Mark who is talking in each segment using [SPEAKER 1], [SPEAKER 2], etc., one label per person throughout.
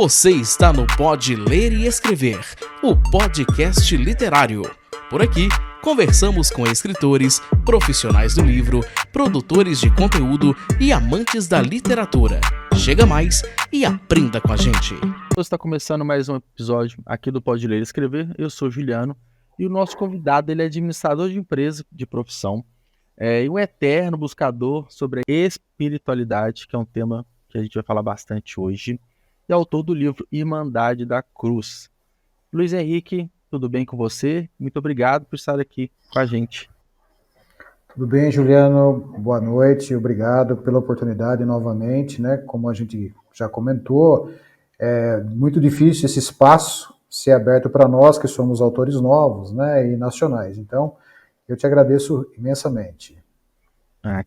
[SPEAKER 1] Você está no Pode Ler e Escrever, o podcast literário. Por aqui, conversamos com escritores, profissionais do livro, produtores de conteúdo e amantes da literatura. Chega mais e aprenda com a gente.
[SPEAKER 2] Está começando mais um episódio aqui do Pode Ler e Escrever. Eu sou o Juliano e o nosso convidado ele é administrador de empresa de profissão e um eterno buscador sobre a espiritualidade, que é um tema que a gente vai falar bastante hoje, e autor do livro Irmandade da Cruz. Luiz Henrique, tudo bem com você? Muito obrigado por estar aqui com a gente.
[SPEAKER 3] Tudo bem, Juliano? Boa noite, obrigado pela oportunidade novamente, né? Como a gente já comentou, é muito difícil esse espaço ser aberto para nós que somos autores novos, né, e nacionais. Então, eu te agradeço imensamente.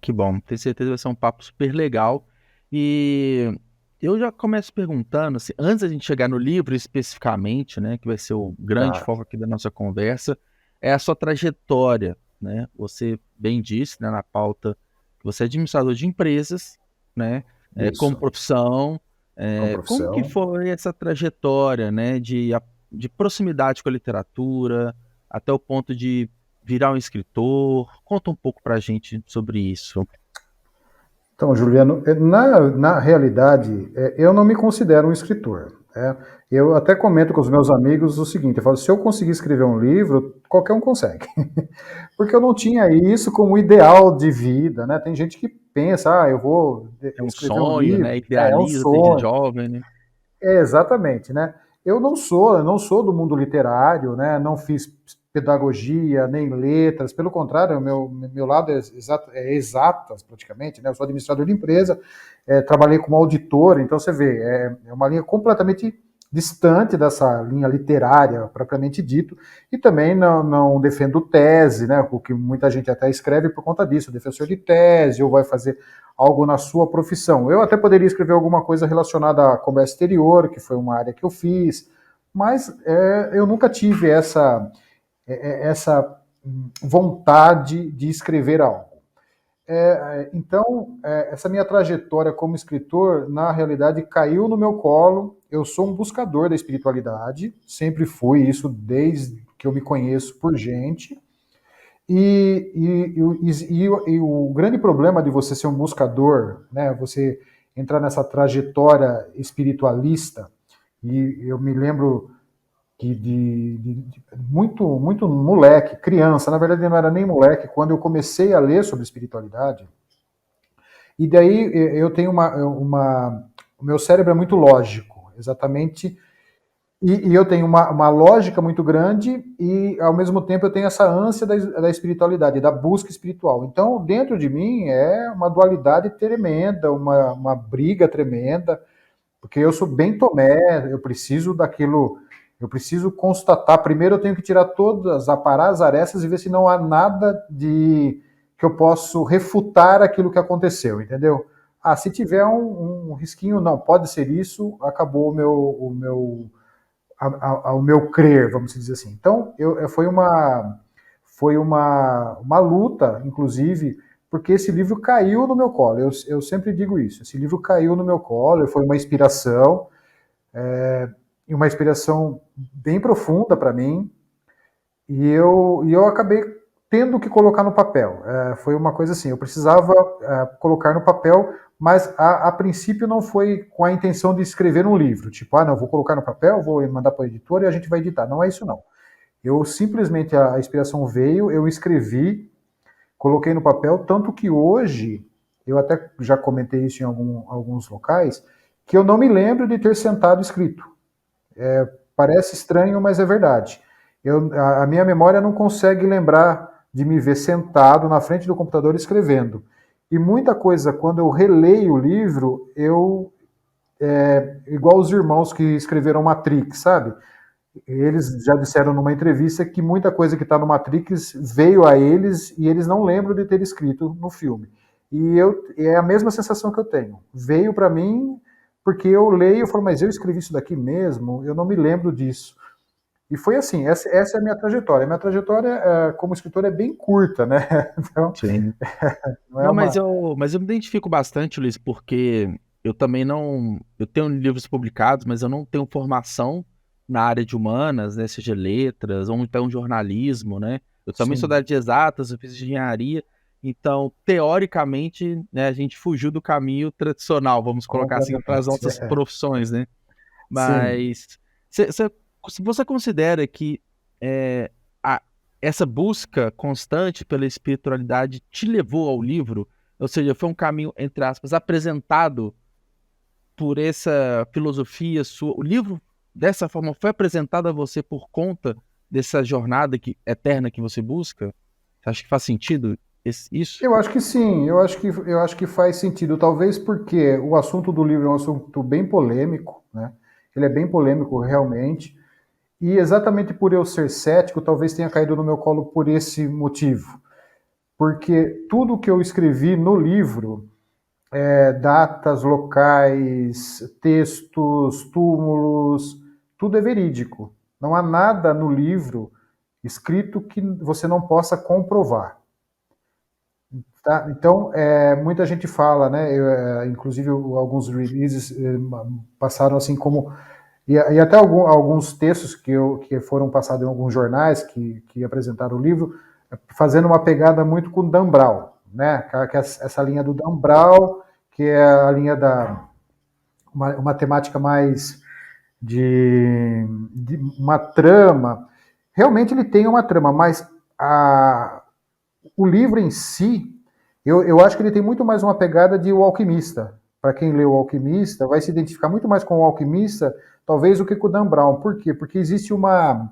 [SPEAKER 2] Que bom. Tenho certeza que vai ser um papo super legal. E eu já começo perguntando, assim, antes da gente chegar no livro especificamente, né, que vai ser o grande foco aqui da nossa conversa, é a sua trajetória, né? Você bem disse, né, na pauta que você é administrador de empresas, né, como profissão. Como que foi essa trajetória, né, de proximidade com a literatura, até o ponto de virar um escritor? Conta um pouco pra gente sobre isso.
[SPEAKER 3] Então, Juliano, na realidade, eu não me considero um escritor. Eu até comento com os meus amigos o seguinte, eu falo, se eu conseguir escrever um livro, qualquer um consegue. Porque eu não tinha isso como ideal de vida, né? Tem gente que pensa, eu vou
[SPEAKER 2] É um
[SPEAKER 3] escrever
[SPEAKER 2] sonho,
[SPEAKER 3] um livro,
[SPEAKER 2] né? Idealiza desde jovem, né?
[SPEAKER 3] Exatamente, né? Eu não sou do mundo literário, né? Não fiz pedagogia, nem letras, pelo contrário, meu lado é exatas praticamente, né? Eu sou administrador de empresa, trabalhei como auditor, então você vê, é uma linha completamente distante dessa linha literária, propriamente dito, e também não defendo tese, né? O que muita gente até escreve por conta disso, defensor de tese, ou vai fazer algo na sua profissão. Eu até poderia escrever alguma coisa relacionada a comércio exterior, que foi uma área que eu fiz, mas eu nunca tive essa vontade de escrever algo. Então, essa minha trajetória como escritor, na realidade, caiu no meu colo. Eu sou um buscador da espiritualidade, sempre fui isso desde que eu me conheço por gente. E o grande problema de você ser um buscador, né, você entrar nessa trajetória espiritualista, e eu me lembro que de muito moleque, criança, na verdade não era nem moleque, quando eu comecei a ler sobre espiritualidade, e daí eu tenho o meu cérebro é muito lógico, exatamente, e eu tenho uma lógica muito grande e, ao mesmo tempo, eu tenho essa ânsia da espiritualidade, da busca espiritual. Então, dentro de mim é uma dualidade tremenda, uma briga tremenda, porque eu sou bem Tomé, eu preciso daquilo, eu preciso constatar. Primeiro eu tenho que tirar todas, aparar as arestas e ver se não há nada que eu possa refutar aquilo que aconteceu, entendeu? Se tiver um risquinho, não, pode ser isso, acabou o meu crer, vamos dizer assim. Então, foi uma luta, inclusive, porque esse livro caiu no meu colo. Eu sempre digo isso. Esse livro caiu no meu colo, foi uma inspiração, e uma inspiração bem profunda para mim, e eu acabei tendo que colocar no papel. Foi uma coisa assim, eu precisava colocar no papel, mas a princípio não foi com a intenção de escrever um livro, tipo, não, vou colocar no papel, vou mandar para o editor e a gente vai editar. Não é isso não. Eu simplesmente, a inspiração veio, eu escrevi, coloquei no papel, tanto que hoje, eu até já comentei isso em alguns locais, que eu não me lembro de ter sentado e escrito. Parece estranho, mas é verdade. A minha memória não consegue lembrar de me ver sentado na frente do computador escrevendo. E muita coisa, quando eu releio o livro, igual os irmãos que escreveram Matrix, sabe? Eles já disseram numa entrevista que muita coisa que está no Matrix veio a eles e eles não lembram de ter escrito no filme. E é a mesma sensação que eu tenho. Veio para mim porque eu leio e falo, mas eu escrevi isso daqui mesmo? Eu não me lembro disso. E foi assim, essa é a minha trajetória. Minha trajetória como escritor é bem curta, né?
[SPEAKER 2] Então, sim. Mas eu me identifico bastante, Luiz, porque eu também não. Eu tenho livros publicados, mas eu não tenho formação na área de humanas, né? Seja letras, ou então jornalismo, né? Eu também sou da
[SPEAKER 3] Sim,
[SPEAKER 2] área de exatas, eu fiz engenharia. Então, teoricamente, né, a gente fugiu do caminho tradicional, vamos colocar assim, para as
[SPEAKER 3] completamente.
[SPEAKER 2] nossas profissões, né?
[SPEAKER 3] Sim.
[SPEAKER 2] Mas se você considera que é, a- essa busca constante pela espiritualidade te levou ao livro, ou seja, foi um caminho, entre aspas, apresentado por essa filosofia sua, o livro dessa forma foi apresentado a você por conta dessa jornada eterna que você busca? Você acha que faz sentido isso?
[SPEAKER 3] Eu acho que sim, eu acho que faz sentido, talvez porque o assunto do livro é um assunto bem polêmico, né? Ele é bem polêmico realmente, e exatamente por eu ser cético, talvez tenha caído no meu colo por esse motivo. Porque tudo que eu escrevi no livro, datas, locais, textos, túmulos, tudo é verídico. Não há nada no livro escrito que você não possa comprovar. Tá? Então, muita gente fala, né? Inclusive alguns releases passaram assim como e até alguns textos que foram passados em alguns jornais que apresentaram o livro, fazendo uma pegada muito com Dan Brown, né? Que é essa linha do Dan Brown, que é a linha da uma temática mais de uma trama. Realmente ele tem uma trama, mas o livro em si, eu acho que ele tem muito mais uma pegada de O Alquimista. Para quem leu O Alquimista, vai se identificar muito mais com O Alquimista, talvez, do que com o Dan Brown. Por quê? Porque existe uma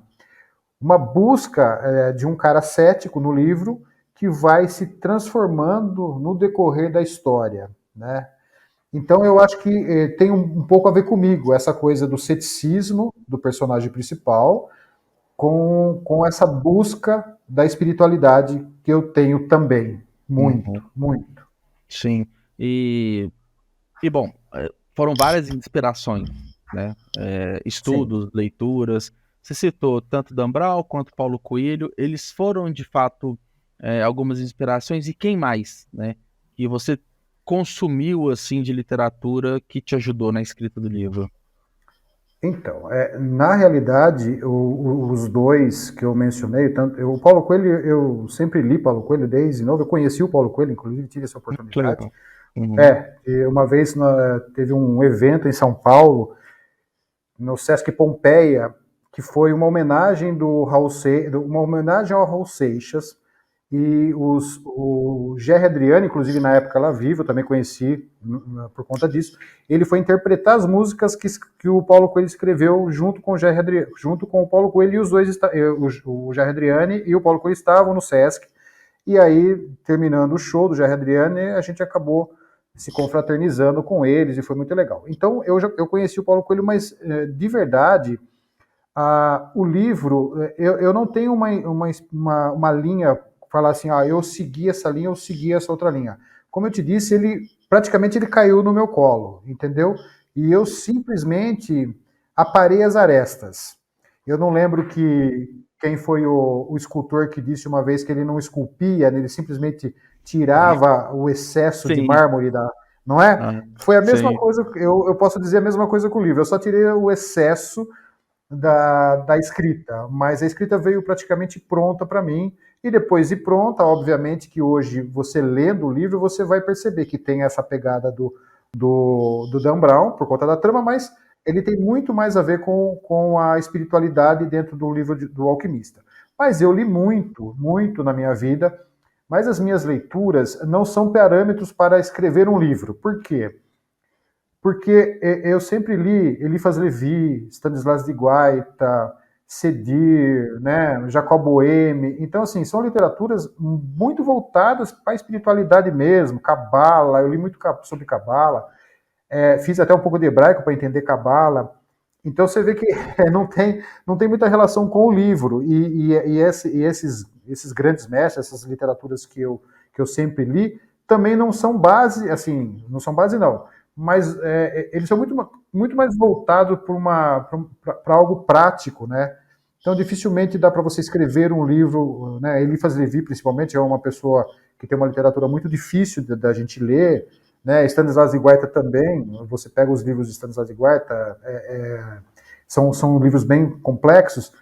[SPEAKER 3] busca de um cara cético no livro que vai se transformando no decorrer da história, né? Então eu acho que tem um pouco a ver comigo, essa coisa do ceticismo do personagem principal com essa busca da espiritualidade que eu tenho também. Muito,
[SPEAKER 2] Uhum.
[SPEAKER 3] muito.
[SPEAKER 2] Sim. E bom, foram várias inspirações, né?
[SPEAKER 3] Sim.
[SPEAKER 2] Estudos, leituras. Você citou tanto Dan Brown quanto Paulo Coelho. Eles foram, de fato, algumas inspirações. E quem mais, né? Que você consumiu, assim, de literatura que te ajudou na escrita do livro?
[SPEAKER 3] Então, na realidade, os dois que eu mencionei, o Paulo Coelho, eu sempre li Paulo Coelho desde novo, eu conheci o Paulo Coelho, inclusive tive essa
[SPEAKER 2] Que
[SPEAKER 3] oportunidade.
[SPEAKER 2] legal. Uhum.
[SPEAKER 3] E uma vez teve um evento em São Paulo, no Sesc Pompeia, que foi uma homenagem uma homenagem ao Raul Seixas, e o Gerry Adriani, inclusive na época lá vivo, também conheci por conta disso, ele foi interpretar as músicas que o Paulo Coelho escreveu junto com junto com o Paulo Coelho, e os dois, o Gerry Adriani e o Paulo Coelho estavam no Sesc, e aí, terminando o show do Gerry Adriani, a gente acabou se confraternizando com eles, e foi muito legal. Então, eu conheci o Paulo Coelho, mas de verdade, o livro, eu não tenho uma linha, falar assim, eu segui essa linha, eu segui essa outra linha. Como eu te disse, praticamente ele caiu no meu colo, entendeu? E eu simplesmente aparei as arestas. Eu não lembro quem foi o escultor que disse uma vez que ele não esculpia, ele simplesmente tirava o excesso de
[SPEAKER 2] Sim.
[SPEAKER 3] mármore não é?
[SPEAKER 2] Ah,
[SPEAKER 3] Foi a mesma
[SPEAKER 2] sim.
[SPEAKER 3] coisa, eu posso dizer a mesma coisa com o livro, eu só tirei o excesso da escrita, mas a escrita veio praticamente pronta para mim, e depois de pronta, obviamente que hoje, você lendo o livro, você vai perceber que tem essa pegada do Dan Brown, por conta da trama, mas ele tem muito mais a ver com a espiritualidade dentro do livro do Alquimista. Mas eu li muito, muito na minha vida, mas as minhas leituras não são parâmetros para escrever um livro. Por quê? Porque eu sempre li Eliphas Levi, Stanislas de Guaita, Sedir, né, Jacob Boehme. Então, assim, são literaturas muito voltadas para a espiritualidade mesmo, Cabala, eu li muito sobre Cabala, fiz até um pouco de hebraico para entender Cabala. Então você vê que não tem muita relação com o livro. Esses grandes mestres, essas literaturas que eu sempre li, também não são base, assim, não são base não, mas eles são muito mais voltados para algo prático, né? Então dificilmente dá para você escrever um livro, né? Eliphas Levi, principalmente, é uma pessoa que tem uma literatura muito difícil da gente ler, né? Stanislas de Guaita também, você pega os livros de Stanislas de Guaita, são livros bem complexos.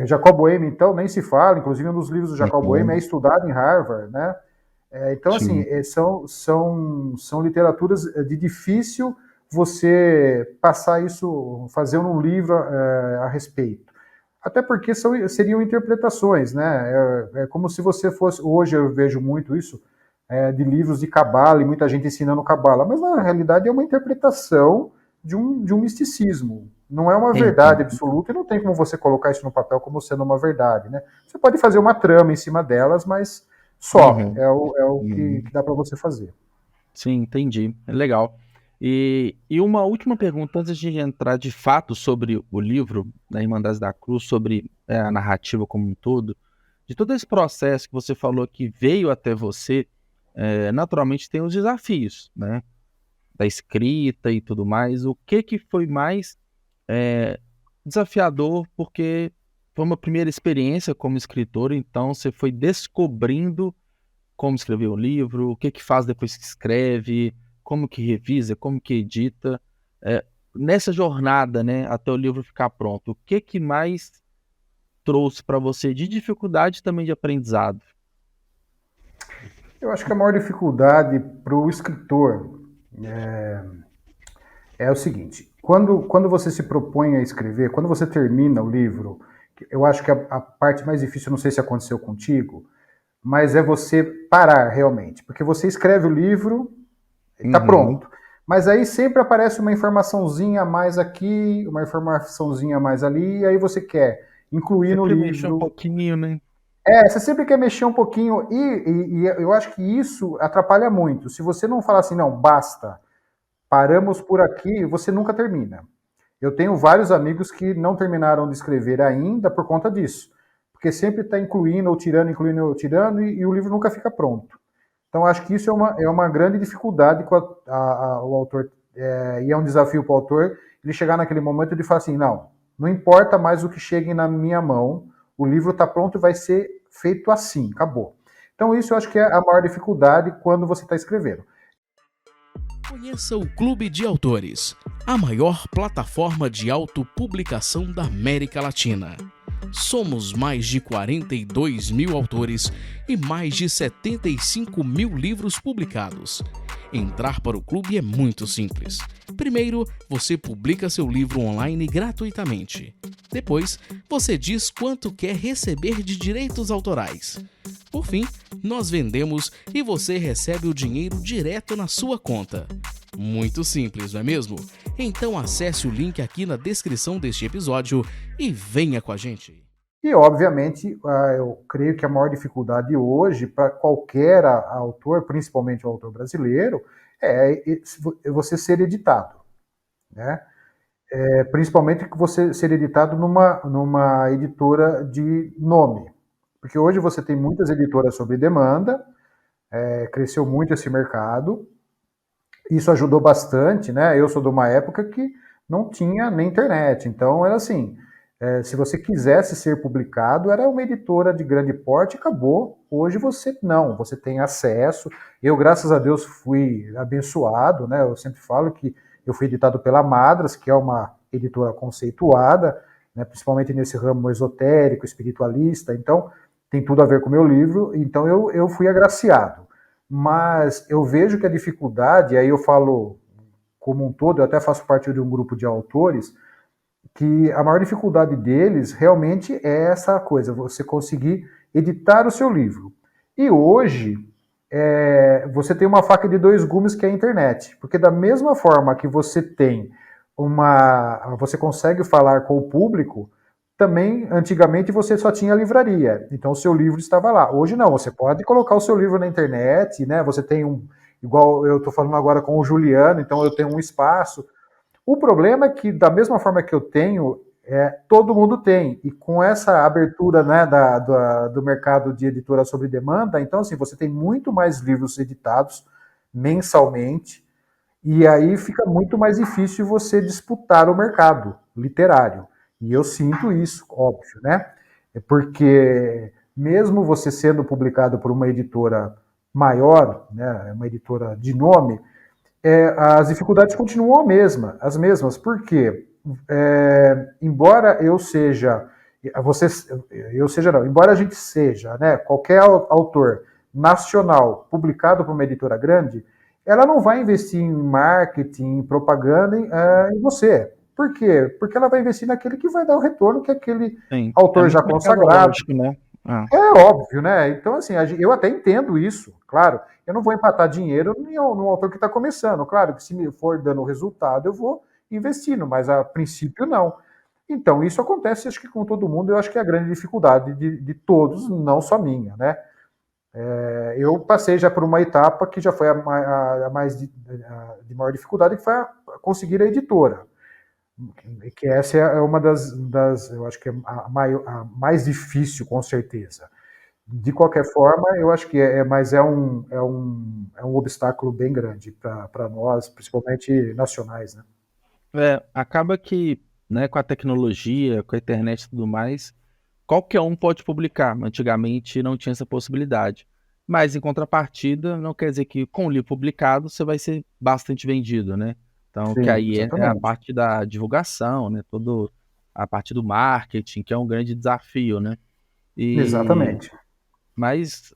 [SPEAKER 3] Jacob Boehme, então, nem se fala, inclusive um dos livros do Jacob Boehme é estudado em Harvard, né? Então, assim, são literaturas de difícil você passar isso, fazer um livro a respeito. Até porque seriam interpretações, né? É como se você fosse. Hoje eu vejo muito isso de livros de cabala e muita gente ensinando cabala, mas na realidade é uma interpretação de um misticismo. Não é uma verdade absoluta e não tem como você colocar isso no papel como sendo uma verdade, né? Você pode fazer uma trama em cima delas, mas só é o que dá para você fazer.
[SPEAKER 2] Sim, entendi. É legal. E uma última pergunta, antes de entrar de fato sobre o livro da Irmandade da Cruz, sobre a narrativa como um todo, de todo esse processo que você falou que veio até você, naturalmente tem os desafios, né? Da escrita e tudo mais. O que foi mais desafiador? Porque foi uma primeira experiência como escritor, então você foi descobrindo como escrever um livro, o que faz depois que escreve, como que revisa, como que edita. Nessa jornada, né, até o livro ficar pronto, o que mais trouxe para você de dificuldade e também de aprendizado?
[SPEAKER 3] Eu acho que a maior dificuldade para o escritor é o seguinte: quando você se propõe a escrever, quando você termina o livro, eu acho que a parte mais difícil, não sei se aconteceu contigo, mas é você parar realmente, porque você escreve o livro, está pronto, mas aí sempre aparece uma informaçãozinha a mais aqui, uma informaçãozinha a mais ali, e aí você quer incluir no livro.
[SPEAKER 2] Mexe um pouquinho, né?
[SPEAKER 3] Você sempre quer mexer um pouquinho, e eu acho que isso atrapalha muito. Se você não falar assim, não, basta, paramos por aqui, você nunca termina. Eu tenho vários amigos que não terminaram de escrever ainda por conta disso, porque sempre está incluindo ou tirando, e o livro nunca fica pronto. Então, acho que isso é uma grande dificuldade com o autor, e é um desafio para o autor, ele chegar naquele momento de falar assim, não importa mais o que chegue na minha mão, o livro está pronto e vai ser feito assim, acabou. Então, isso eu acho que é a maior dificuldade quando você está escrevendo.
[SPEAKER 1] Conheça o Clube de Autores, a maior plataforma de autopublicação da América Latina. Somos mais de 42 mil autores e mais de 75 mil livros publicados. Entrar para o clube é muito simples. Primeiro, você publica seu livro online gratuitamente. Depois, você diz quanto quer receber de direitos autorais. Por fim, nós vendemos e você recebe o dinheiro direto na sua conta. Muito simples, não é mesmo? Então acesse o link aqui na descrição deste episódio e venha com a gente.
[SPEAKER 3] E, obviamente, eu creio que a maior dificuldade hoje para qualquer autor, principalmente o autor brasileiro, é você ser editado, né? Principalmente você ser editado numa editora de nome. Porque hoje você tem muitas editoras sob demanda, cresceu muito esse mercado, isso ajudou bastante, né? Eu sou de uma época que não tinha nem internet, então era assim, se você quisesse ser publicado, era uma editora de grande porte e acabou. Hoje você tem acesso. Eu, graças a Deus, fui abençoado, né? Eu sempre falo que eu fui editado pela Madras, que é uma editora conceituada, né? Principalmente nesse ramo esotérico, espiritualista, então tem tudo a ver com o meu livro, então eu fui agraciado. Mas eu vejo que a dificuldade, aí eu falo como um todo, eu até faço parte de um grupo de autores, que a maior dificuldade deles realmente é essa coisa, você conseguir editar o seu livro. E hoje, você tem uma faca de dois gumes que é a internet, porque da mesma forma que você tem você consegue falar com o público, também, antigamente, você só tinha livraria, então o seu livro estava lá. Hoje não, você pode colocar o seu livro na internet, né? Você tem igual eu estou falando agora com o Juliano, então eu tenho um espaço. O problema é que, da mesma forma que eu tenho, todo mundo tem. E com essa abertura, né, do mercado de editora sob demanda, então assim, você tem muito mais livros editados mensalmente, e aí fica muito mais difícil você disputar o mercado literário. E eu sinto isso, óbvio, né? Porque mesmo você sendo publicado por uma editora maior, né, uma editora de nome, as dificuldades continuam as mesmas. Por quê? Embora eu seja, embora a gente seja, né, qualquer autor nacional publicado por uma editora grande, ela não vai investir em marketing, em propaganda em você. Por quê? Porque ela vai investir naquele que vai dar o retorno que aquele
[SPEAKER 2] Sim.
[SPEAKER 3] autor já
[SPEAKER 2] muito
[SPEAKER 3] consagrado.
[SPEAKER 2] mercadológico, né?
[SPEAKER 3] É óbvio, né? Então, assim, eu até entendo isso, claro. Eu não vou empatar dinheiro num autor que está começando. Claro que se me for dando resultado, eu vou investindo, mas a princípio não. Então, isso acontece, acho que com todo mundo, eu acho que é a grande dificuldade de todos, não só minha, né? Eu passei já por uma etapa que já foi a mais de maior dificuldade, que foi conseguir a editora. Que essa é uma eu acho que é a mais difícil, com certeza. De qualquer forma, eu acho que mas é um obstáculo bem grande para nós, principalmente nacionais, né?
[SPEAKER 2] Acaba que, né, com a tecnologia, com a internet e tudo mais, qualquer um pode publicar. Antigamente não tinha essa possibilidade. Mas, em contrapartida, não quer dizer que com o livro publicado você vai ser bastante vendido, né? Então, que
[SPEAKER 3] Sim,
[SPEAKER 2] aí é a
[SPEAKER 3] exatamente.
[SPEAKER 2] parte da divulgação, né? Toda a parte do marketing, que é um grande desafio, né?
[SPEAKER 3] Exatamente.
[SPEAKER 2] Mas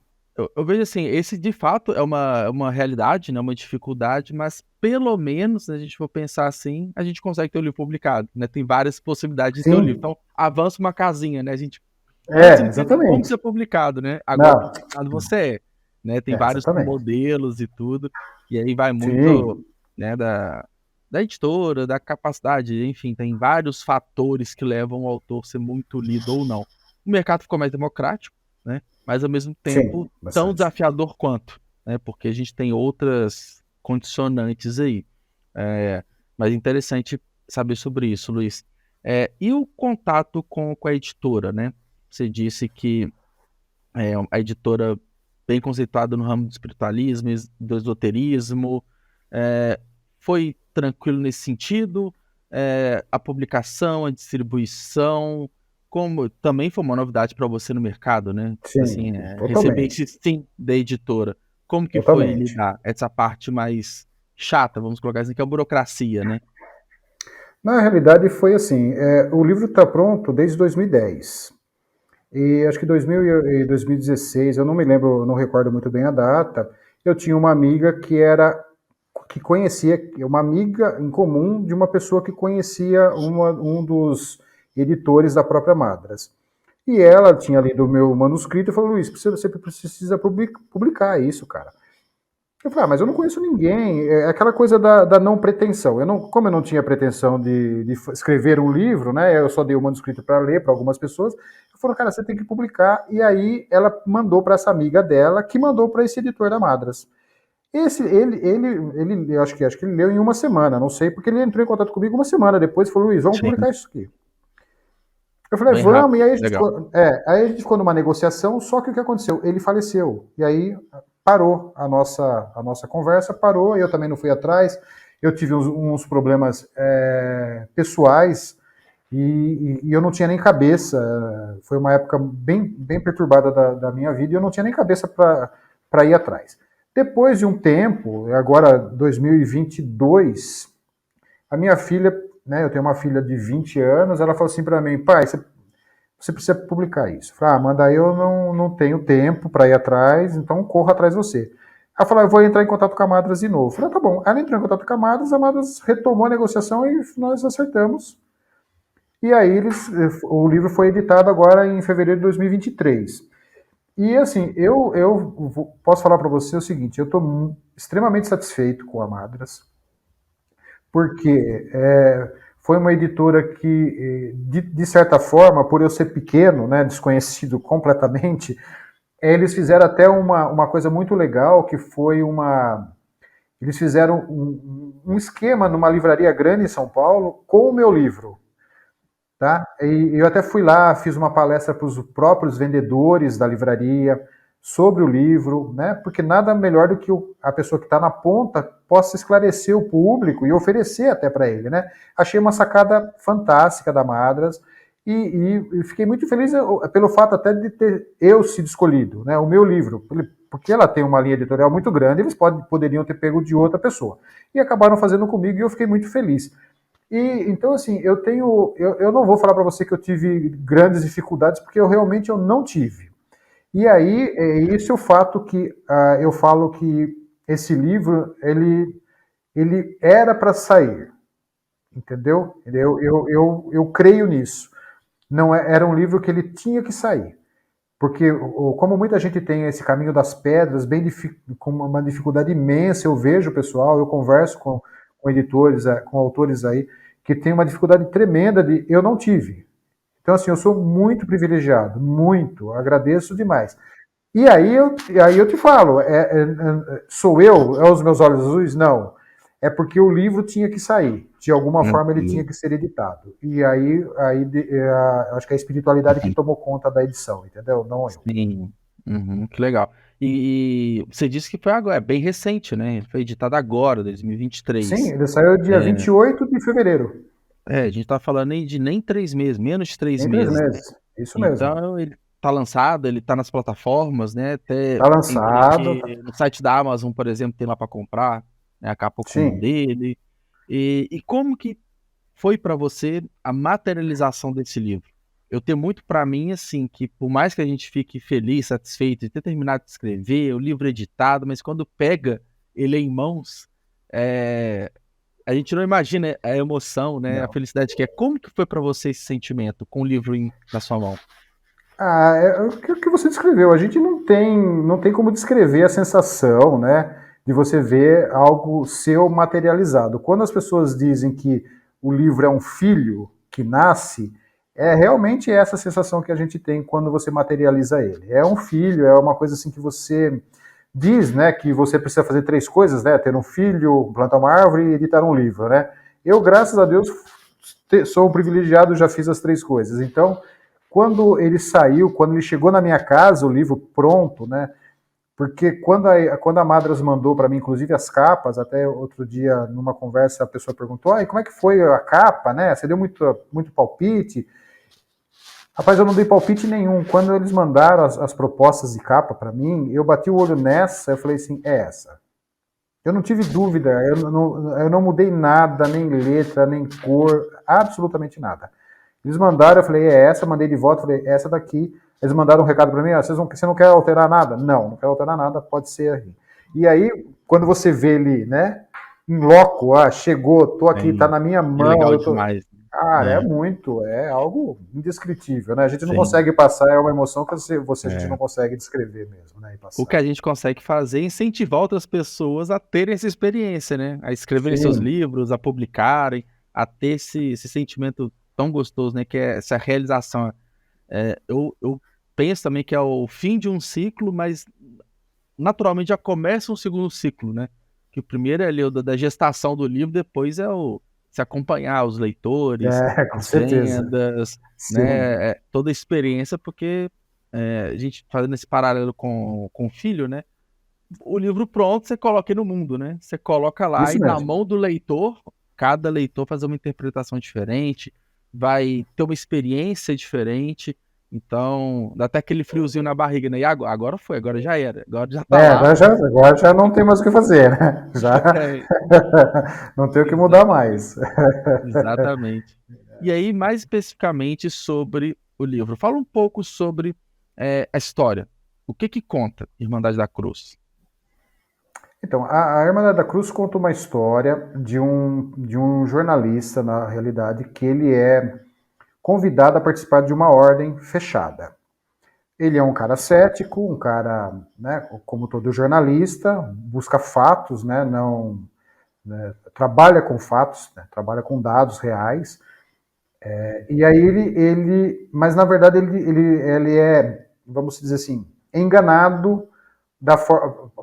[SPEAKER 2] eu vejo assim, esse de fato é uma realidade, né? Uma dificuldade, mas pelo menos, se a gente for pensar assim, a gente consegue ter o livro publicado, né? Tem várias possibilidades de ter o livro.
[SPEAKER 3] Sim,
[SPEAKER 2] Então, avança uma casinha, né? A gente antes não tinha como
[SPEAKER 3] exatamente.
[SPEAKER 2] ser publicado, né? Agora
[SPEAKER 3] Não,
[SPEAKER 2] publicado você é, né? Tem vários
[SPEAKER 3] exatamente.
[SPEAKER 2] modelos e tudo, e aí vai muito,
[SPEAKER 3] Sim,
[SPEAKER 2] né, da editora, da capacidade, enfim, tem vários fatores que levam o autor a ser muito lido ou não. O mercado ficou mais democrático, né? Mas ao mesmo
[SPEAKER 3] sim,
[SPEAKER 2] tempo tão
[SPEAKER 3] bastante.
[SPEAKER 2] desafiador quanto, né? Porque a gente tem outras condicionantes aí. É, mas interessante saber sobre isso, Luiz. E o contato com a editora, né? Você disse que a editora bem conceituada no ramo do espiritualismo, do esoterismo, é, foi tranquilo nesse sentido? A publicação, a distribuição, como também foi uma novidade para você no mercado, né?
[SPEAKER 3] Sim,
[SPEAKER 2] Assim, receber
[SPEAKER 3] totalmente.
[SPEAKER 2] esse sim da editora. Como que foi
[SPEAKER 3] Totalmente.
[SPEAKER 2] lidar essa parte mais chata, vamos colocar assim, que é a burocracia, né?
[SPEAKER 3] Na realidade, foi assim: o livro está pronto desde 2010. E acho que 2016, eu não me lembro, não recordo muito bem a data. Eu tinha uma amiga que conhecia, uma amiga em comum de uma pessoa que conhecia um dos editores da própria Madras. E ela tinha lido o meu manuscrito e falou: Luiz, você precisa publicar isso, cara. Eu falei: mas eu não conheço ninguém. É aquela coisa da não pretensão. Como eu não tinha pretensão de escrever um livro, né? Eu só dei o manuscrito para ler para algumas pessoas. Eu falei: cara, você tem que publicar. E aí ela mandou para essa amiga dela, que mandou para esse editor da Madras. Eu acho que ele leu em uma semana, não sei, porque ele entrou em contato comigo uma semana depois e falou: Luiz, vamos
[SPEAKER 2] Sim,
[SPEAKER 3] publicar isso aqui. Eu falei:
[SPEAKER 2] bem
[SPEAKER 3] vamos, e
[SPEAKER 2] rápido,
[SPEAKER 3] aí
[SPEAKER 2] legal.
[SPEAKER 3] aí a gente ficou numa negociação, só que o que aconteceu? Ele faleceu. E aí parou a nossa conversa, parou, eu também não fui atrás, eu tive uns problemas pessoais e eu não tinha nem cabeça, foi uma época bem perturbada da minha vida e eu não tinha nem cabeça para ir atrás. Depois de um tempo, agora 2022, a minha filha, né, eu tenho uma filha de 20 anos, ela falou assim para mim: pai, você precisa publicar isso. Eu falei: Amanda, eu não tenho tempo para ir atrás, então corro atrás de você. Ela falou: eu vou entrar em contato com a Madras de novo. Eu falei: tá bom. Ela entrou em contato com a Madras retomou a negociação e nós acertamos. E aí o livro foi editado agora em fevereiro de 2023. E assim, eu posso falar para você o seguinte: eu estou extremamente satisfeito com a Madras, porque foi uma editora que, de certa forma, por eu ser pequeno, né, desconhecido completamente, eles fizeram até uma coisa muito legal, que foi eles fizeram um esquema numa livraria grande em São Paulo com o meu livro. Tá? E eu até fui lá, fiz uma palestra para os próprios vendedores da livraria sobre o livro, né? Porque nada melhor do que a pessoa que está na ponta possa esclarecer o público e oferecer até para ele, né? Achei uma sacada fantástica da Madras e fiquei muito feliz pelo fato até de ter eu sido escolhido, né? O meu livro, porque ela tem uma linha editorial muito grande, eles poderiam ter pego de outra pessoa. E acabaram fazendo comigo e eu fiquei muito feliz. E então, assim, eu não vou falar para você que eu tive grandes dificuldades, porque eu não tive. E aí, é esse o fato que eu falo que esse livro, ele era para sair, entendeu? Eu creio nisso. Não era um livro que ele tinha que sair. Porque, como muita gente tem esse caminho das pedras, com uma dificuldade imensa, eu vejo o pessoal, eu converso com editores, com autores aí, que tem uma dificuldade tremenda de. Eu não tive. Então, assim, eu sou muito privilegiado, muito, agradeço demais. E aí eu te falo, sou eu? É os meus olhos azuis? Não. É porque o livro tinha que sair. De alguma forma ele tinha que ser editado. E acho que é a espiritualidade que tomou conta da edição, entendeu? Não eu.
[SPEAKER 2] Sim. Uhum, que legal. E você disse que foi agora, é bem recente, né? Foi editado agora,
[SPEAKER 3] Sim,
[SPEAKER 2] 2023.
[SPEAKER 3] ele saiu dia 28 de fevereiro.
[SPEAKER 2] A gente tá falando aí de nem 3 meses, menos de três
[SPEAKER 3] Nem 3
[SPEAKER 2] meses, né?
[SPEAKER 3] meses. Isso mesmo.
[SPEAKER 2] Então ele tá lançado, ele tá nas plataformas, né? Até
[SPEAKER 3] Tá
[SPEAKER 2] tem
[SPEAKER 3] lançado.
[SPEAKER 2] gente no site da Amazon, por exemplo, tem lá para comprar, né, a capa comum
[SPEAKER 3] Sim.
[SPEAKER 2] dele. E como que foi para você a materialização desse livro? Eu tenho muito para mim, assim, que por mais que a gente fique feliz, satisfeito de ter terminado de escrever, o livro editado, mas quando pega ele em mãos, a gente não imagina a emoção, né, a
[SPEAKER 3] Não.
[SPEAKER 2] felicidade que é. Como que foi para você esse sentimento com o livro na sua mão?
[SPEAKER 3] É o que você descreveu. A gente não tem como descrever a sensação, né, de você ver algo seu materializado. Quando as pessoas dizem que o livro é um filho que nasce, é realmente essa sensação que a gente tem quando você materializa ele. É um filho, é uma coisa assim que você diz, né, que você precisa fazer 3 coisas, né, ter um filho, plantar uma árvore e editar um livro, né. Eu, graças a Deus, sou um privilegiado, já fiz as 3 coisas. Então, quando ele saiu, quando ele chegou na minha casa, o livro pronto, né? Porque quando a Madras mandou para mim, inclusive as capas, até outro dia, numa conversa, a pessoa perguntou: ah, e como é que foi a capa, né? Você deu muito palpite? Rapaz, eu não dei palpite nenhum. Quando eles mandaram as propostas de capa para mim, eu bati o olho nessa, eu falei assim: é essa. Eu não tive dúvida, eu não mudei nada, nem letra, nem cor, absolutamente nada. Eles mandaram, eu falei, é essa, mandei de volta, falei, é essa daqui. Eles mandaram um recado para mim, você não quer alterar nada? Não, não quero alterar nada, pode ser aí. E aí, quando você vê ele, né, em loco, chegou, tô aqui, tá na minha
[SPEAKER 2] É
[SPEAKER 3] mão,
[SPEAKER 2] legal
[SPEAKER 3] eu tô...
[SPEAKER 2] demais.
[SPEAKER 3] Cara, é algo indescritível, né? A gente não
[SPEAKER 2] Sim.
[SPEAKER 3] consegue passar, é uma emoção que a gente não
[SPEAKER 2] É.
[SPEAKER 3] consegue descrever mesmo, né? E
[SPEAKER 2] O
[SPEAKER 3] passar.
[SPEAKER 2] que a gente consegue fazer é incentivar outras pessoas a terem essa experiência, né? A escreverem seus
[SPEAKER 3] Sim,
[SPEAKER 2] livros, a publicarem, a ter esse sentimento tão gostoso, né? Que é essa realização. Eu penso também que é o fim de um ciclo, mas naturalmente já começa um segundo ciclo, né? Que o primeiro é ali o da gestação do livro, depois é o se acompanhar os leitores,
[SPEAKER 3] com
[SPEAKER 2] as
[SPEAKER 3] certeza.
[SPEAKER 2] vendas,
[SPEAKER 3] Sim,
[SPEAKER 2] né? Toda a experiência, porque a gente fazendo esse paralelo com o filho, né? O livro pronto você coloca aí no mundo, né? Você coloca lá
[SPEAKER 3] isso
[SPEAKER 2] e na
[SPEAKER 3] mesmo.
[SPEAKER 2] mão do leitor, cada leitor fazer uma interpretação diferente, vai ter uma experiência diferente. Então, dá até aquele friozinho na barriga, né? E agora foi, agora já era, agora já tá lá.
[SPEAKER 3] Agora já não tem mais o que fazer, né? Já
[SPEAKER 2] É,
[SPEAKER 3] não tem o que mudar
[SPEAKER 2] exatamente,
[SPEAKER 3] mais.
[SPEAKER 2] exatamente. E aí, mais especificamente sobre o livro, fala um pouco sobre a história. O que que conta Irmandade da Cruz?
[SPEAKER 3] Então, a Irmandade da Cruz conta uma história de um jornalista, na realidade, que ele é convidado a participar de uma ordem fechada. Ele é um cara cético, um cara, né, como todo jornalista, busca fatos, né, não, né, trabalha com fatos, né, trabalha com dados reais. E aí mas na verdade ele é, vamos dizer assim, enganado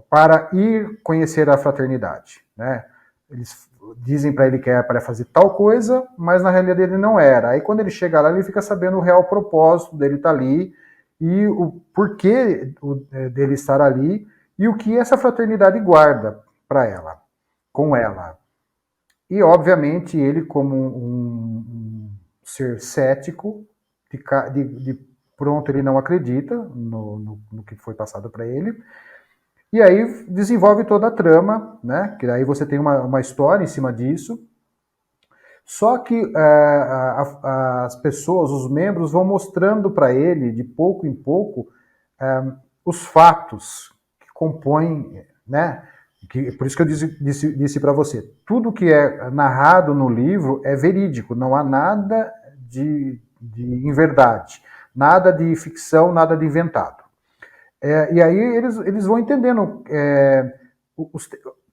[SPEAKER 3] para ir conhecer a fraternidade, né? Eles dizem para ele que é para fazer tal coisa, mas na realidade ele não era. Aí quando ele chega lá, ele fica sabendo o real propósito dele estar ali e o porquê dele estar ali e o que essa fraternidade guarda para ela, com ela. E obviamente ele como um ser cético, de pronto ele não acredita no que foi passado para ele, E aí desenvolve toda a trama, né? Que aí você tem uma história em cima disso. Só que as pessoas, os membros, vão mostrando para ele, de pouco em pouco, os fatos que compõem, né? Por isso que eu disse para você, tudo que é narrado no livro é verídico, não há nada de inverdade, nada de ficção, nada de inventado. E aí eles vão entendendo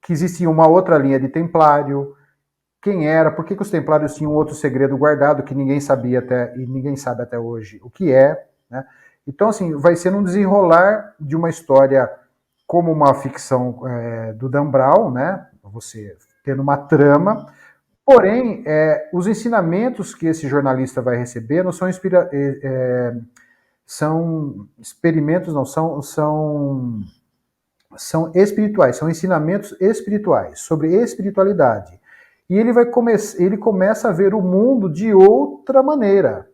[SPEAKER 3] que existia uma outra linha de templário, quem era, por que os templários tinham outro segredo guardado que ninguém sabia e ninguém sabe até hoje o que é, né? Então, assim, vai ser um desenrolar de uma história como uma ficção do Dan Brown, né? Você tendo uma trama, porém, os ensinamentos que esse jornalista vai receber não são são experimentos, não, são espirituais, são ensinamentos espirituais, sobre espiritualidade. E ele começa a ver o mundo de outra maneira,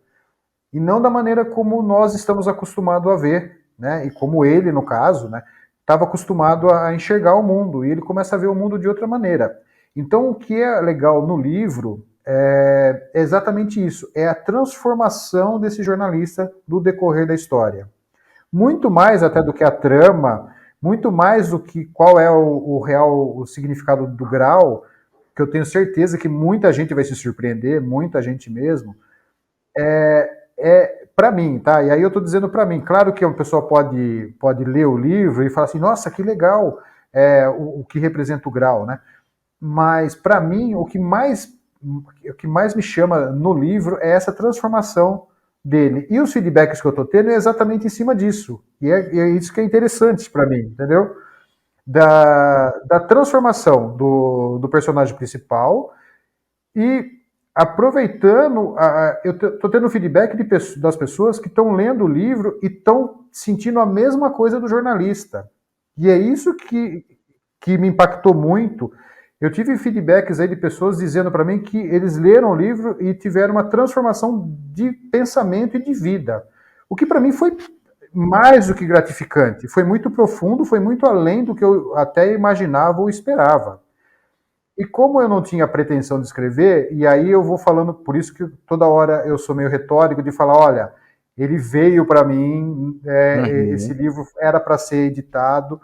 [SPEAKER 3] e não da maneira como nós estamos acostumados a ver, né? E como ele, no caso, né, estava acostumado a enxergar o mundo, e ele começa a ver o mundo de outra maneira. Então, o que é legal no livro é exatamente isso, é a transformação desse jornalista no decorrer da história. Muito mais até do que a trama, muito mais do que qual é o real o significado do grau, que eu tenho certeza que muita gente vai se surpreender, muita gente mesmo, para mim, tá? E aí eu estou dizendo para mim, claro que uma pessoa pode ler o livro e falar assim, nossa, que legal, o que representa o grau, né? Mas para mim o que mais me chama no livro é essa transformação dele. E os feedbacks que eu estou tendo é exatamente em cima disso. E é isso que é interessante para mim, entendeu? Da transformação do personagem principal e aproveitando, eu estou tendo feedback das pessoas que estão lendo o livro e estão sentindo a mesma coisa do jornalista. E é isso que me impactou muito. Eu tive feedbacks aí de pessoas dizendo para mim que eles leram o livro e tiveram uma transformação de pensamento e de vida. O que para mim foi mais do que gratificante. Foi muito profundo, foi muito além do que eu até imaginava ou esperava. E como eu não tinha pretensão de escrever, e aí eu vou falando, por isso que toda hora eu sou meio retórico de falar, olha, ele veio para mim, esse livro era para ser editado,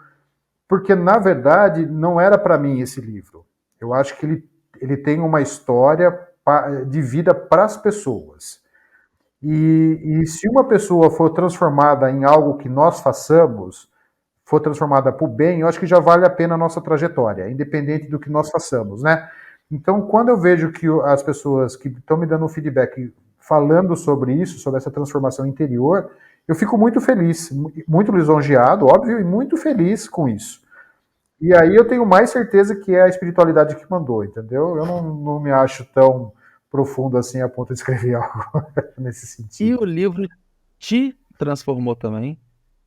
[SPEAKER 3] porque na verdade não era para mim esse livro. Eu acho que ele tem uma história de vida para as pessoas. E se uma pessoa for transformada em algo que nós façamos, for transformada para o bem, eu acho que já vale a pena a nossa trajetória, independente do que nós façamos, né? Então, quando eu vejo que as pessoas que estão me dando um feedback falando sobre isso, sobre essa transformação interior, eu fico muito feliz, muito lisonjeado, óbvio, e muito feliz com isso. E aí eu tenho mais certeza que é a espiritualidade que mandou, entendeu? Eu não me acho tão profundo assim a ponto de escrever algo nesse sentido.
[SPEAKER 2] E o livro te transformou também?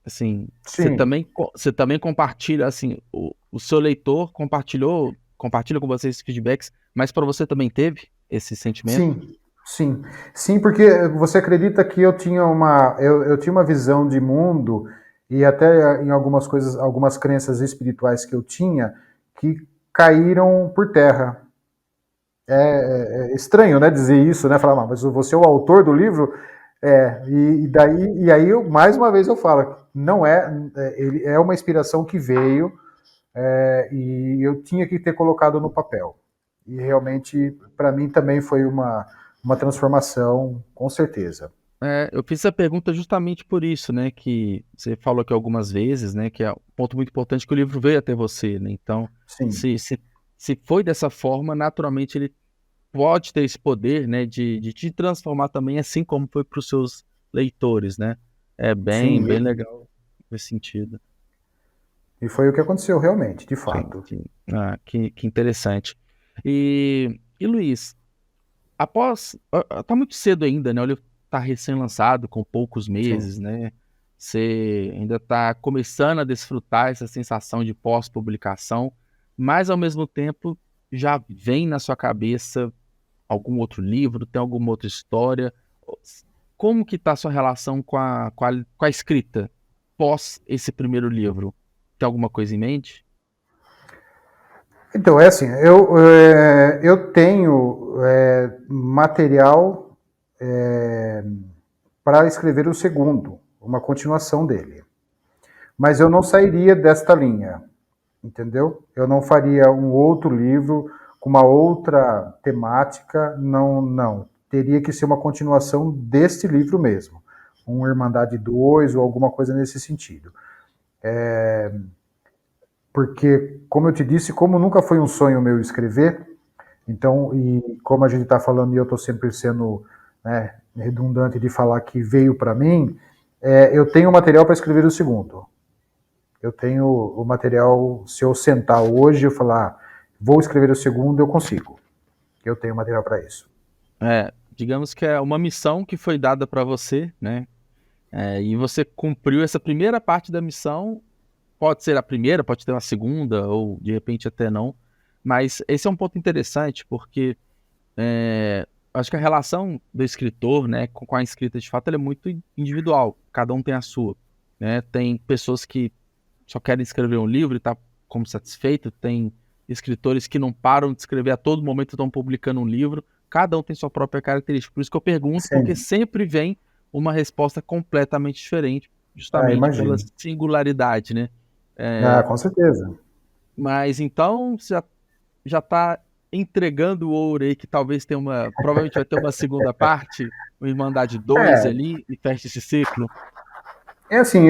[SPEAKER 2] Assim, você também compartilha, assim, o seu leitor compartilha com você esses feedbacks, mas para você também teve esse sentimento?
[SPEAKER 3] Sim, porque você acredita que eu tinha uma visão de mundo e até em algumas coisas, algumas crenças espirituais que eu tinha que caíram por terra. É estranho, né, dizer isso, né? Falar, mas você é o autor do livro? E aí mais uma vez eu falo, não ele é uma inspiração que veio e eu tinha que ter colocado no papel. E realmente, para mim também foi uma transformação, com certeza.
[SPEAKER 2] Eu fiz essa pergunta justamente por isso, né, que você falou aqui algumas vezes, né, que é um ponto muito importante que o livro veio até você, né, então,
[SPEAKER 3] Sim.
[SPEAKER 2] se foi dessa forma, naturalmente ele pode ter esse poder, né, de te transformar também, assim como foi para os seus leitores, né, bem legal nesse sentido.
[SPEAKER 3] E foi o que aconteceu realmente, de fato.
[SPEAKER 2] Que interessante. E Luiz, tá muito cedo ainda, né, o livro tá recém-lançado, com poucos meses, né, você ainda tá começando a desfrutar essa sensação de pós-publicação, mas ao mesmo tempo já vem na sua cabeça algum outro livro, tem alguma outra história? Como que tá a sua relação com a escrita pós esse primeiro livro? tem alguma coisa em mente?
[SPEAKER 3] Então, é assim, eu tenho material para escrever o segundo, uma continuação dele. Mas eu não sairia desta linha, entendeu? Eu não faria um outro livro com uma outra temática, não. Teria que ser uma continuação deste livro mesmo. Um Irmandade 2 ou alguma coisa nesse sentido. Porque, como eu te disse, como nunca foi um sonho meu escrever, então, e como a gente está falando, e eu estou sempre sendo redundante de falar que veio para mim, eu tenho material para escrever o segundo. Eu tenho o material, se eu sentar hoje e falar, vou escrever o segundo, eu consigo. Eu tenho material para isso.
[SPEAKER 2] Digamos que é uma missão que foi dada para você, né? E você cumpriu essa primeira parte da missão. Pode ser a primeira, pode ter uma segunda, ou de repente até não. Mas esse é um ponto interessante, porque acho que a relação do escritor, né, com a escrita, de fato, ela é muito individual. Cada um tem a sua, né? Tem pessoas que só querem escrever um livro e tá como satisfeito. Tem escritores que não param de escrever, a todo momento estão publicando um livro. Cada um tem sua própria característica. Por isso que eu pergunto,
[SPEAKER 3] Sim.
[SPEAKER 2] porque sempre vem uma resposta completamente diferente, justamente pela singularidade, né?
[SPEAKER 3] Com certeza.
[SPEAKER 2] Mas então você já está entregando o ouro aí, que talvez tenha provavelmente vai ter uma segunda parte, uma Irmandade 2 ali, e fecha esse ciclo.
[SPEAKER 3] É assim,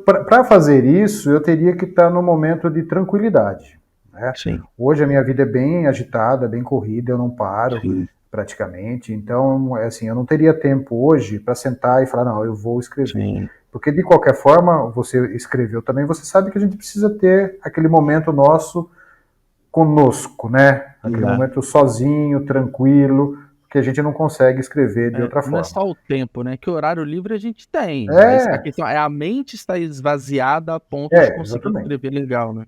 [SPEAKER 3] para fazer isso, eu teria que estar num momento de tranquilidade. Né?
[SPEAKER 2] Sim.
[SPEAKER 3] Hoje a minha vida é bem agitada, bem corrida, eu não paro.
[SPEAKER 2] Sim.
[SPEAKER 3] Praticamente. Então, assim, eu não teria tempo hoje para sentar e falar, não, eu vou escrever.
[SPEAKER 2] Sim.
[SPEAKER 3] Porque, de qualquer forma, você escreveu também, você sabe que a gente precisa ter aquele momento nosso conosco, né? Aquele momento sozinho, tranquilo, que a gente não consegue escrever de outra forma.
[SPEAKER 2] Não é só o tempo, né? Que horário livre a gente tem. Mas a questão é a mente está esvaziada a ponto de conseguir escrever legal, né?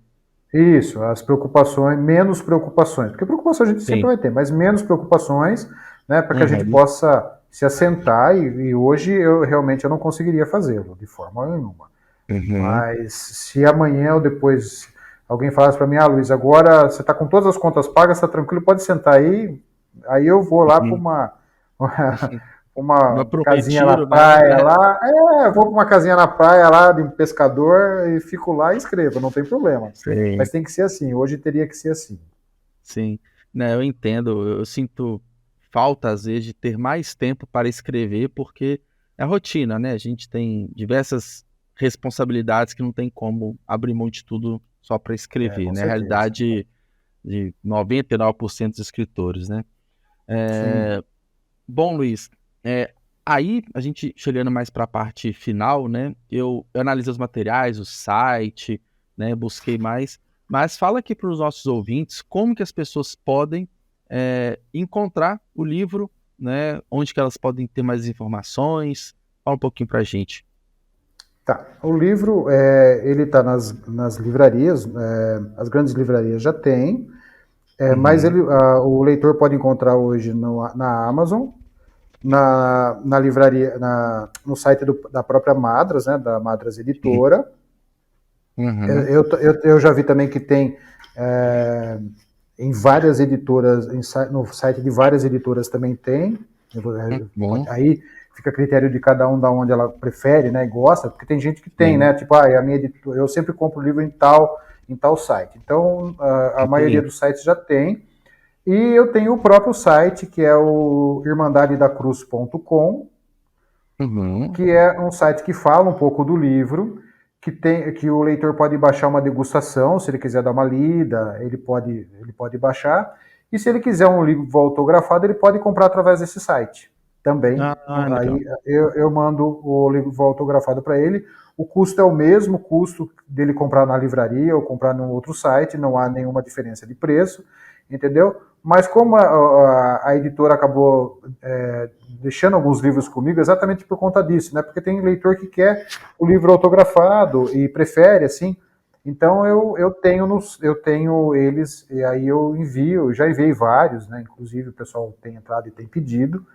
[SPEAKER 3] Isso, as preocupações, menos preocupações. Porque preocupação a gente sempre vai ter, mas menos preocupações, né? Para que a gente possa se assentar, e hoje eu realmente não conseguiria fazê-lo, de forma nenhuma. Mas se amanhã ou depois alguém falasse para mim, Luiz, agora você está com todas as contas pagas, está tranquilo, pode sentar aí eu vou lá para uma casinha na praia lá, vou para uma casinha na praia lá de um pescador e fico lá e escrevo, não tem problema. Sim. Mas tem que ser assim, hoje teria que ser assim.
[SPEAKER 2] Sim, né, eu entendo, eu sinto falta às vezes de ter mais tempo para escrever, porque é a rotina, né, a gente tem diversas responsabilidades que não tem como abrir mão de tudo só para escrever, né, a realidade de 99% dos escritores, né. Bom, Luiz, aí a gente chegando mais para a parte final, né, eu analisei os materiais, o site, né, busquei mais, mas fala aqui para os nossos ouvintes como que as pessoas podem encontrar o livro, né, onde que elas podem ter mais informações, fala um pouquinho para a gente.
[SPEAKER 3] Tá, o livro, ele está nas livrarias, as grandes livrarias já têm, mas o leitor pode encontrar hoje na Amazon, na livraria, no site da própria Madras, né, da Madras Editora. Eu já vi também que tem em várias editoras, no site de várias editoras também tem. Aí fica a critério de cada um da onde ela prefere, né, e gosta, porque tem gente que tem, né, tipo, a minha editora, eu sempre compro o livro em tal site. Então, a maioria dos sites já tem. E eu tenho o próprio site, que é o irmandadedacruz.com, que é um site que fala um pouco do livro, que o leitor pode baixar uma degustação, se ele quiser dar uma lida, ele pode baixar. E se ele quiser um livro autografado, ele pode comprar através desse site também. Aí eu mando o livro autografado para ele. O custo é o mesmo custo dele comprar na livraria ou comprar num outro site, não há nenhuma diferença de preço, entendeu? Mas como a editora acabou deixando alguns livros comigo, exatamente por conta disso, né? Porque tem leitor que quer o livro autografado e prefere, assim. Então eu tenho eles, e aí eu já enviei vários, né? Inclusive o pessoal tem entrado e tem pedido.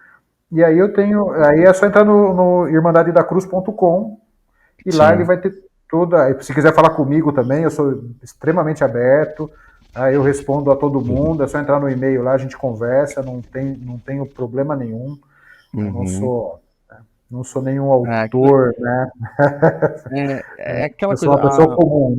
[SPEAKER 3] E aí aí é só entrar no irmandadedacruz.com e lá ele vai ter Se quiser falar comigo também, eu sou extremamente aberto, eu respondo a todo mundo, é só entrar no e-mail lá, a gente conversa, não tenho problema nenhum. Eu não sou nenhum autor, né?
[SPEAKER 2] É aquela
[SPEAKER 3] eu sou
[SPEAKER 2] coisa.
[SPEAKER 3] uma pessoa comum,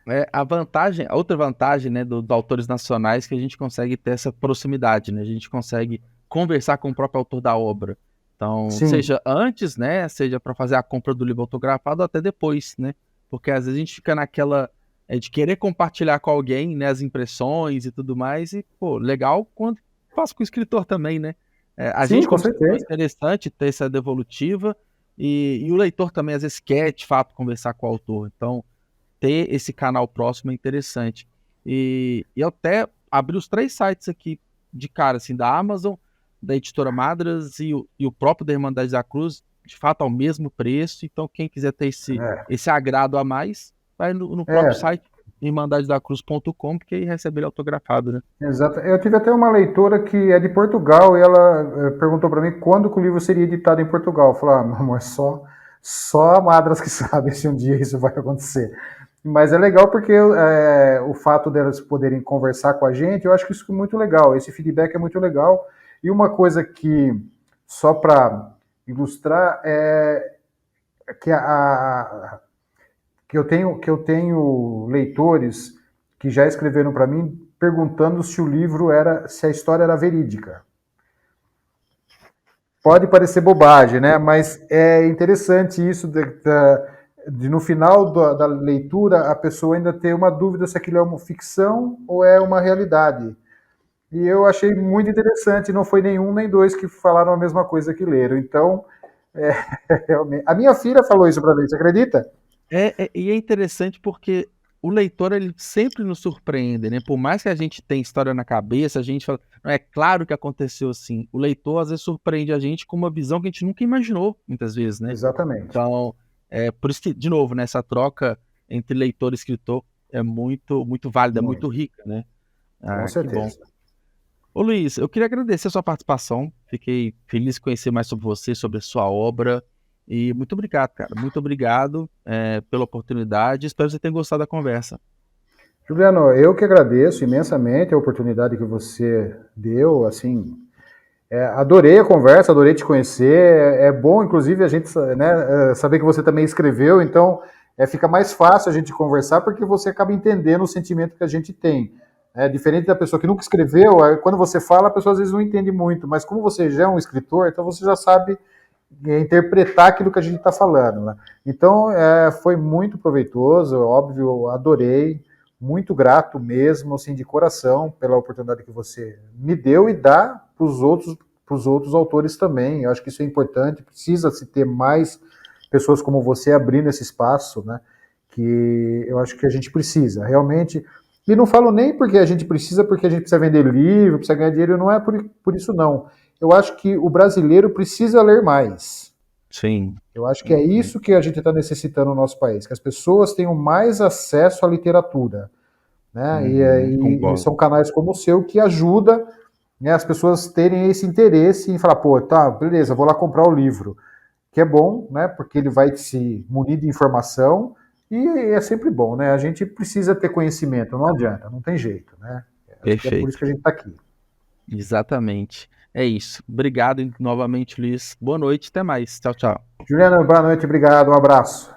[SPEAKER 3] né?
[SPEAKER 2] A outra vantagem, né, dos autores nacionais é que a gente consegue ter essa proximidade, né? A gente consegue conversar com o próprio autor da obra. Então,
[SPEAKER 3] Sim.
[SPEAKER 2] seja antes, né, seja para fazer a compra do livro autografado ou até depois, né? Porque às vezes a gente fica naquela de querer compartilhar com alguém, né, as impressões e tudo mais, e, pô, legal quando faço com o escritor também, né? A
[SPEAKER 3] Sim,
[SPEAKER 2] gente,
[SPEAKER 3] com
[SPEAKER 2] como escritor, é
[SPEAKER 3] certeza.
[SPEAKER 2] interessante ter essa devolutiva e o leitor também, às vezes, quer, de fato, conversar com o autor. Então, ter esse canal próximo é interessante. E eu até abri os 3 sites aqui de cara, assim, da Amazon, da Editora Madras e o próprio da Irmandade da Cruz, de fato, ao mesmo preço. Então, quem quiser ter esse agrado a mais, vai no próprio site irmandadedacruz.com, porque aí recebe ele autografado, né?
[SPEAKER 3] Exato. Eu tive até uma leitora que é de Portugal e ela perguntou para mim quando que o livro seria editado em Portugal. Eu falei, meu amor, só a Madras que sabe se um dia isso vai acontecer. Mas é legal porque o fato delas poderem conversar com a gente, eu acho que isso é muito legal. Esse feedback é muito legal. E uma coisa que, só para ilustrar, é que eu tenho leitores que já escreveram para mim perguntando se a história era verídica. Pode parecer bobagem, né? Mas é interessante isso de no final da leitura a pessoa ainda ter uma dúvida se aquilo é uma ficção ou é uma realidade. E eu achei muito interessante, não foi nenhum nem dois que falaram a mesma coisa que leram. Então, realmente. A minha filha falou isso para mim, você acredita?
[SPEAKER 2] E é interessante porque o leitor, ele sempre nos surpreende, né? Por mais que a gente tenha história na cabeça, a gente fala, não é claro que aconteceu assim. O leitor, às vezes, surpreende a gente com uma visão que a gente nunca imaginou, muitas vezes, né?
[SPEAKER 3] Exatamente.
[SPEAKER 2] Então, por isso que, de novo, né, essa troca entre leitor e escritor é muito, muito válida, muito rica, né?
[SPEAKER 3] Com certeza.
[SPEAKER 2] Que bom. Ô Luiz, eu queria agradecer a sua participação. Fiquei feliz de conhecer mais sobre você, sobre a sua obra. E muito obrigado, cara. Muito obrigado pela oportunidade. Espero que você tenha gostado da conversa.
[SPEAKER 3] Juliano, eu que agradeço imensamente a oportunidade que você deu, assim, adorei a conversa, adorei te conhecer, é bom, inclusive, a gente, né, saber que você também escreveu, então fica mais fácil a gente conversar, porque você acaba entendendo o sentimento que a gente tem. Diferente da pessoa que nunca escreveu, quando você fala, a pessoa às vezes não entende muito, mas como você já é um escritor, então você já sabe interpretar aquilo que a gente está falando. Né? Então, foi muito proveitoso, óbvio, eu adorei, muito grato mesmo, assim, de coração, pela oportunidade que você me deu e dá para os outros autores também. Eu acho que isso é importante, precisa-se ter mais pessoas como você abrindo esse espaço, né? Que eu acho que a gente precisa, realmente. E não falo nem porque a gente precisa vender livro, precisa ganhar dinheiro, não é por isso não. Eu acho que o brasileiro precisa ler mais.
[SPEAKER 2] Sim.
[SPEAKER 3] Eu acho que é isso que a gente está necessitando no nosso país, que as pessoas tenham mais acesso à literatura. Né? E são canais como o seu que ajuda, né, as pessoas terem esse interesse em falar, pô, tá, beleza, vou lá comprar o livro. Que é bom, né, porque ele vai se munir de informação e é sempre bom, né? A gente precisa ter conhecimento, não adianta, não tem jeito, né?
[SPEAKER 2] Perfeito.
[SPEAKER 3] É por isso que a gente está aqui.
[SPEAKER 2] Exatamente. É isso. Obrigado novamente, Luiz. Boa noite, até mais. Tchau, tchau.
[SPEAKER 3] Juliana, boa noite, obrigado, um abraço.